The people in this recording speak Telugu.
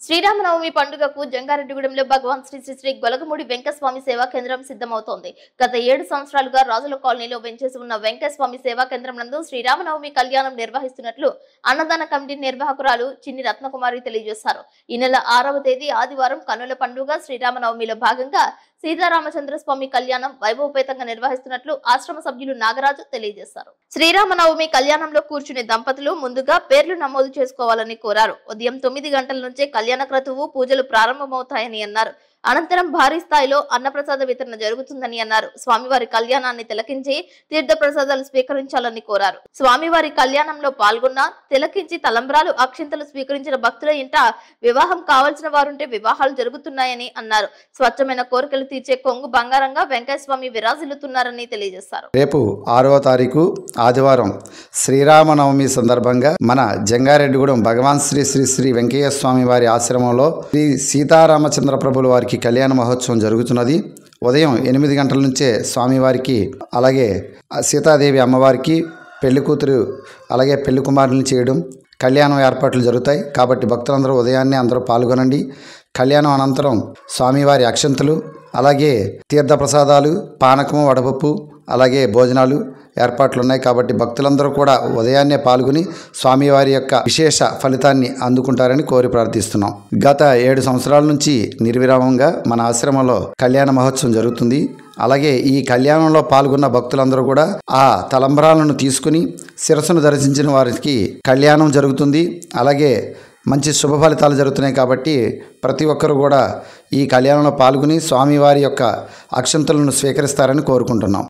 శ్రీరామనవమి పండుగకు జంగారెడ్డిగూడెంలో భగవాన్ శ్రీ శ్రీ శ్రీ గొలగమూడి వెంకటస్వామి సేవా కేంద్రం సిద్ధమవుతోంది. గత 7 సంవత్సరాలుగా రాజుల కాలనీలో వెంచేసి ఉన్న వెంకటస్వామి సేవా కేంద్రం నందు శ్రీరామనవమి కళ్యాణం నిర్వహిస్తున్నట్లు అన్నదాన కమిటీ నిర్వాహకురాలు చిన్ని రత్నకుమారి తెలియజేశారు. ఈ నెల 6వ తేదీ ఆదివారం కన్నుల పండుగ శ్రీరామనవమిలో భాగంగా సీతారామచంద్ర స్వామి కళ్యాణం వైభవపేతంగా నిర్వహిస్తున్నట్లు ఆశ్రమ సభ్యులు నాగరాజు తెలియజేశారు. శ్రీరామనవమి కళ్యాణంలో కూర్చునే దంపతులు ముందుగా పేర్లు నమోదు చేసుకోవాలని కోరారు. ఉదయం 9 గంటల నుంచే కళ్యాణ క్రతువు పూజలు ప్రారంభమవుతాయని అన్నారు. అనంతరం భారీ స్థాయిలో అన్నప్రసాద వితరణ జరుగుతుందని అన్నారు. స్వామివారి కళ్యాణాన్ని తిలకించి తీర్థ ప్రసాదాలు స్వీకరించాలని కోరారు. స్వామివారి కళ్యాణంలో పాల్గొన్న తిలకించి తలంబ్రాలు అక్షింతలు స్వీకరించిన భక్తుల ఇంట వివాహం కావాల్సిన వారుంటే వివాహాలు జరుగుతున్నాయని అన్నారు. స్వచ్ఛమైన కోరికలు తీర్చే కొంగు బంగారంగా వెంకటస్వామి విరాజిల్లుతున్నారని తెలియజేశారు. రేపు 6వ తారీఖు ఆదివారం శ్రీరామనవమి సందర్భంగా మన జంగారెడ్డిగూడెం భగవాన్ శ్రీ శ్రీ శ్రీ వెంకయ్య స్వామి వారి ఆశ్రమంలో శ్రీ సీతారామచంద్ర ప్రభుల వారికి కళ్యాణ మహోత్సవం జరుగుతున్నది. ఉదయం 8 గంటల నుంచే స్వామివారికి అలాగే సీతాదేవి అమ్మవారికి పెళ్లి కూతురు అలాగే పెళ్లి కుమారుని చేయడం కళ్యాణం ఏర్పాట్లు జరుగుతాయి. కాబట్టి భక్తులందరూ ఉదయాన్నే అందరూ పాల్గొనండి. కళ్యాణం అనంతరం స్వామివారి అక్షంతలు అలాగే తీర్థప్రసాదాలు పానకము వడపప్పు అలాగే భోజనాలు ఏర్పాట్లు ఉన్నాయి. కాబట్టి భక్తులందరూ కూడా ఉదయాన్నే పాల్గొని స్వామివారి యొక్క విశేష ఫలితాన్ని అందుకుంటారని కోరి ప్రార్థిస్తున్నాం. గత 7 సంవత్సరాల నుంచి నిర్విరామంగా మన ఆశ్రమంలో కళ్యాణ మహోత్సవం జరుగుతుంది. అలాగే ఈ కళ్యాణంలో పాల్గొన్న భక్తులందరూ కూడా ఆ తలంబరాలను తీసుకుని శిరస్సును దర్శించిన వారికి కళ్యాణం జరుగుతుంది. అలాగే మంచి శుభ ఫలితాలు జరుగుతున్నాయి. కాబట్టి ప్రతి ఒక్కరు కూడా ఈ కళ్యాణంలో పాల్గొని స్వామివారి యొక్క అక్షంతలను స్వీకరిస్తారని కోరుకుంటున్నాం.